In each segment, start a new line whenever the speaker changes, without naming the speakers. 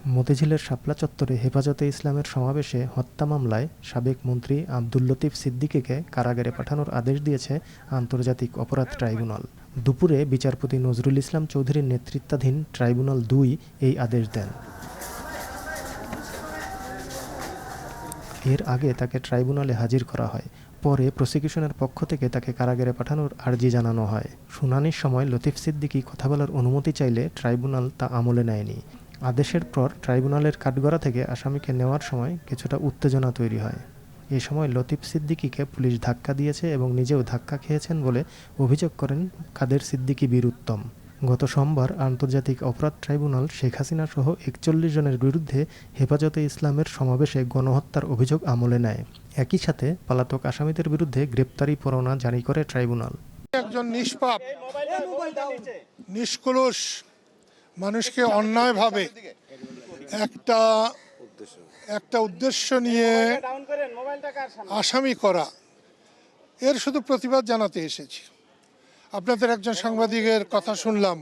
মতিঝিলের শাপলা চত্বরে হেফাজতে ইসলামের সমাবেশে হত্যা মামলায় সাবেক মন্ত্রী আব্দুল লতিফ সিদ্দিকীকে কারাগারে পাঠানোর আদেশ দিয়েছে আন্তর্জাতিক অপরাধ ট্রাইব্যুনাল। দুপুরে বিচারপতি নজরুল ইসলাম চৌধুরীর নেতৃত্বাধীন ট্রাইব্যুনাল ২ এই আদেশ দেন। এর আগে তাকে ট্রাইব্যুনালে হাজির করা হয়। পরে প্রসিকিউশনের পক্ষ থেকে তাকে কারাগারে পাঠানোর আর্জি জানানো হয়। শুনানির সময় লতিফ সিদ্দিকী কথা বলার অনুমতি চাইলে ট্রাইব্যুনাল তা আমলে নেয়নি। আদেশের পর ট্রাইব্যুনালের কাঠগড়া থেকে আসামিকে নেওয়ার সময় কিছুটা উত্তেজনা তৈরি হয়। এ সময় লতিফ সিদ্দিকীকে পুলিশ ধাক্কা দিয়েছে এবং নিজেও ধাক্কা খেয়েছেন বলে অভিযোগ করেন কাদের সিদ্দিকী বীর উত্তম। গত সোমবার আন্তর্জাতিক অপরাধ ট্রাইব্যুনাল শেখ হাসিনা সহ ৪১ জনের বিরুদ্ধে হেফাজতে ইসলামের সমাবেশে গণহত্যার অভিযোগ আমলে নেয়। একই সাথে পলাতক আসামিদের বিরুদ্ধে গ্রেপ্তারি পরোয়ানা জারি করে ট্রাইব্যুনাল।
একজন নিষ্পাপ নিষ্কলুষ মানুষকে অন্যায়ভাবে একটা উদ্দেশ্য নিয়ে আসামি করা, এর শুধু প্রতিবাদ জানাতে এসেছি। আপনাদের একজন সাংবাদিকের কথা শুনলাম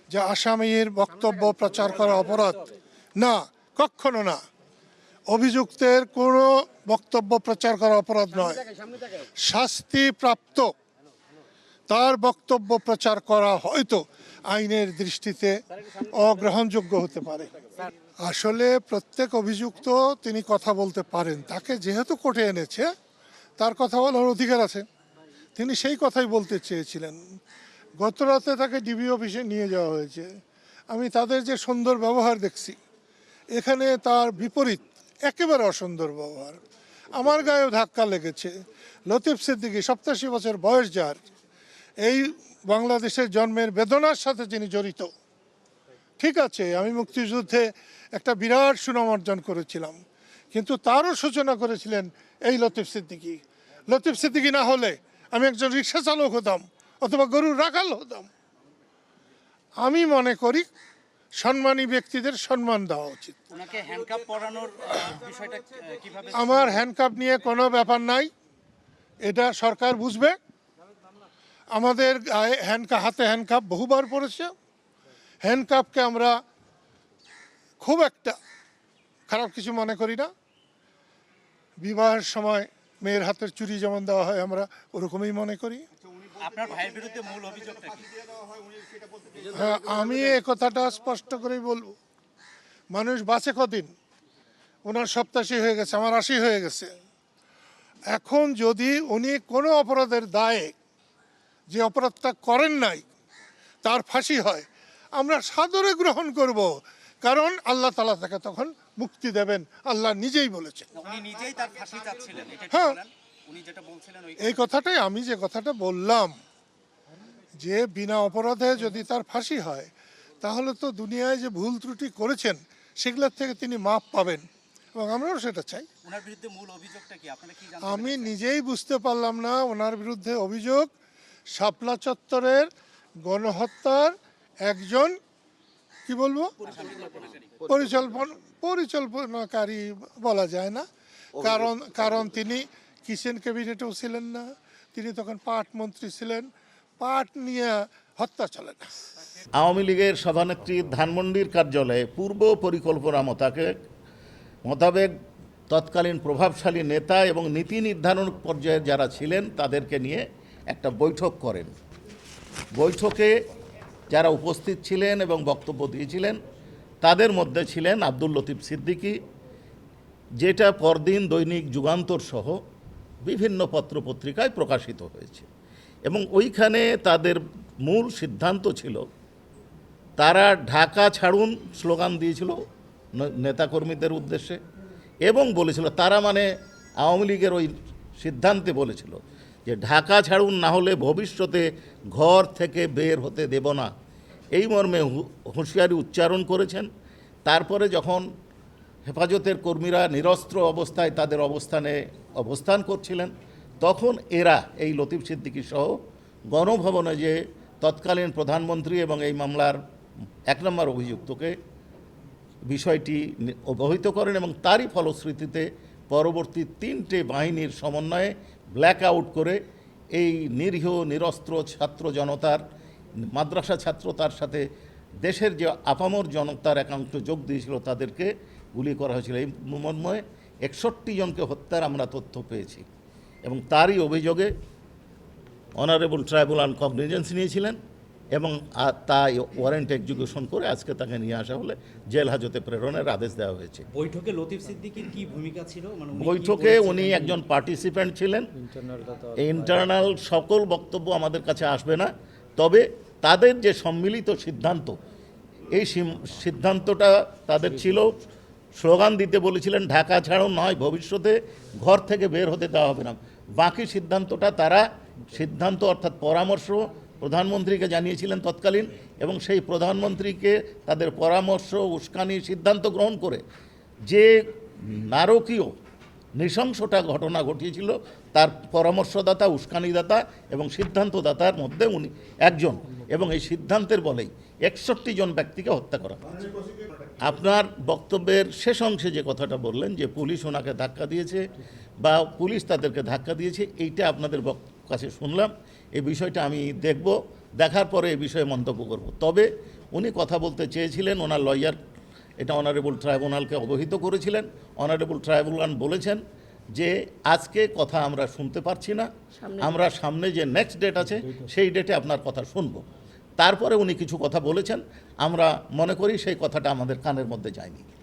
যে আসামির বক্তব্য প্রচার করা অপরাধ। না, কখনো না। অভিযুক্তের কোনো বক্তব্য প্রচার করা অপরাধ নয়। শাস্তিপ্রাপ্ত তার বক্তব্য প্রচার করা হয়তো আইনের দৃষ্টিতে অগ্রহণযোগ্য হতে পারে। আসলে প্রত্যেক অভিযুক্ত তিনি কথা বলতে পারেন। তাকে যেহেতু কোর্টে এনেছে, তার কথা বলার অধিকার আছে। তিনি সেই কথাই বলতে চেয়েছিলেন। গত রাতে তাকে ডিবি অফিসে নিয়ে যাওয়া হয়েছে। আমি তাদের যে সুন্দর ব্যবহার দেখছি, এখানে তার বিপরীত একেবারে অসুন্দর ব্যবহার। আমার গায়েও ধাক্কা লেগেছে। লতিফ সিদ্দিকী ৮৭ বছর বয়স, যার এই বাংলাদেশের জন্মের বেদনার সাথে যিনি জড়িত। ঠিক আছে, আমি মুক্তিযুদ্ধে একটা বিরাট সুনাম অর্জন করেছিলাম, কিন্তু তারও সূচনা করেছিলেন এই লতিফ সিদ্দিকী। লতিফ সিদ্দিকী না হলে আমি একজন রিক্সা চালক হতাম অথবা গরুর রাখাল হতাম। আমি মনে করি সম্মানী ব্যক্তিদের সম্মান দেওয়া উচিত। আমার হ্যান্ডকাপ নিয়ে কোনো ব্যাপার নাই, এটা সরকার বুঝবে। আমাদের হাতে হ্যান্ডকাপ বহুবার পড়েছে। হ্যান্ডকাপকে আমরা খুব একটা খারাপ কিছু মনে করি না। বিবাহের সময় মেয়ের হাতের চুড়ি যেমন দেওয়া হয়, আমরা ওরকমই মনে করি।
আপনার ভাইয়ের বিরুদ্ধে মূল অভিযোগটা কি?
হ্যাঁ, আমি এই কথাটা স্পষ্ট করেই বলবো। মানুষ বাঁচে কদিন? ওনার ৮৭ হয়ে গেছে, আমার ৮০ হয়ে গেছে। এখন যদি উনি কোনো অপরাধের দায়ে, যে অপরাধটা করেন নাই, তার ফাঁসি হয়, আমরা সাদরে গ্রহণ করব। কারণ আল্লাহ তাআলা তাকে তখন মুক্তি দেবেন, আল্লাহ নিজেই বলেছেন।
উনি নিজেই তার ফাঁসি চাচ্ছিলেন,
হ্যাঁ,
উনি যেটা বলছিলেন
এই কথাটাই আমি যে কথাটা বললাম, যে বিনা অপরাধে যদি তার ফাঁসি হয়, তাহলে তো দুনিয়ায় যে ভুল ত্রুটি করেছেন সেগুলোর থেকে তিনি মাপ পাবেন, এবং আমরাও সেটা চাই।
ওনার বিরুদ্ধে মূল অভিযোগটা কি আপনারা কি জানেন?
আমি নিজেই বুঝতে পারলাম না। ওনার বিরুদ্ধে অভিযোগ শাপলা চত্বরের গণহত্যার একজন, কি বলবো, পরিকল্পনাকারী বলা যায় না। কারণ তিনি কিচেন ক্যাবিনেটেও ছিলেন না, তিনি তখন পাট মন্ত্রী ছিলেন। পাট নিয়ে হত্যা চলে না।
আওয়ামী লীগের সভানেত্রী ধানমন্ডির কার্যালয়ে পূর্ব পরিকল্পনা মোতাবেক তৎকালীন প্রভাবশালী নেতা এবং নীতি নির্ধারণ পর্যায়ে যারা ছিলেন তাদেরকে নিয়ে একটা বৈঠক করেন। বৈঠকে যারা উপস্থিত ছিলেন এবং বক্তব্য দিয়েছিলেন তাদের মধ্যে ছিলেন আব্দুল লতিফ সিদ্দিকী, যেটা পরদিন দৈনিক যুগান্তর সহ বিভিন্ন পত্রপত্রিকায় প্রকাশিত হয়েছে। এবং ওইখানে তাদের মূল সিদ্ধান্ত ছিল, তারা ঢাকা ছাড়ুন স্লোগান দিয়েছিল নেতাকর্মীদের উদ্দেশ্যে, এবং বলেছিল, তারা মানে আওয়ামী লীগের ওই সিদ্ধান্তে বলেছিল যে ঢাকা ছাড়ুন, না হলে ভবিষ্যতে ঘর থেকে বের হতে দেব না, এই মর্মে হুঁশিয়ারি উচ্চারণ করেছেন। তারপরে যখন হেফাজতের কর্মীরা নিরস্ত্র অবস্থায় তাদের অবস্থান করছিলেন, তখন এরা এই লতিফ সিদ্দিকী সহ গণভবনে যে তৎকালীন প্রধানমন্ত্রী এবং এই মামলার ১ নম্বর অভিযুক্তকে বিষয়টি অবহিত করেন, এবং তারই ফলশ্রুতিতে পরবর্তী 3টে বাহিনীর সমন্বয়ে ব্ল্যাক আউট করে এই নিরীহ নিরস্ত্র ছাত্র জনতার, মাদ্রাসা ছাত্র, তার সাথে দেশের যে আপামর জনতার একাংশ যোগ দিয়েছিল তাদেরকে গুলি করা হয়েছিল। এই মর্মে 61 জনকে হত্যার আমরা তথ্য পেয়েছি এবং তারই অভিযোগে অনারেবল ট্রাইব্যুনাল কগনিজেন্স নিয়েছিলেন এবং তাই ওয়ারেন্ট এক্সিকিউশন করে আজকে তাকে নিয়ে আসা হলে জেল হাজতে প্রেরণের আদেশ দেওয়া হয়েছে।
বৈঠকে লতিফ সিদ্দিকীর কি ভূমিকা ছিল?
বৈঠকে উনি একজন পার্টিসিপেন্ট ছিলেন। ইন্টারনাল সকল বক্তব্য আমাদের কাছে আসবে না, তবে তাদের যে সম্মিলিত সিদ্ধান্ত, এই সিদ্ধান্তটা তাদের ছিল, স্লোগান দিতে বলেছিলেন ঢাকা ছাড়ো নয়, ভবিষ্যতে ঘর থেকে বের হতে দেওয়া হবে না। বাকি সিদ্ধান্তটা তারা অর্থাৎ পরামর্শ প্রধানমন্ত্রীকে জানিয়েছিলেন তৎকালীন, এবং সেই প্রধানমন্ত্রীকে তাদের পরামর্শ উস্কানি সিদ্ধান্ত গ্রহণ করে যে নারকীয় নৃশংসটা ঘটনা ঘটিয়েছিল তার পরামর্শদাতা, উস্কানিদাতা এবং সিদ্ধান্তদাতার মধ্যে উনি একজন, এবং এই সিদ্ধান্তের বলেই 61 জন ব্যক্তিকে হত্যা করা। আপনার বক্তব্যের শেষ অংশে যে কথাটা বললেন যে পুলিশ ওনাকে ধাক্কা দিয়েছে বা পুলিশ তাদেরকে ধাক্কা দিয়েছে, এইটা আপনাদের কাছে শুনলাম। এই বিষয়টা আমি দেখব, দেখার পরে এই বিষয়ে মন্তব্য করব। তবে উনি কথা বলতে চেয়েছিলেন, ওনার লয়ার এটা অনারেবল ট্রাইব্যুনালকে অবহিত করেছিলেন। অনারেবল ট্রাইব্যুনাল বলেছেন যে আজকে কথা আমরা শুনতে পারছি না, আমরা সামনে যে নেক্সট ডেট আছে সেই ডেটে আপনার কথা শুনব। তারপরে উনি কিছু কথা বলেছেন, আমরা মনে করি সেই কথাটা আমাদের কানের মধ্যে যায়নি।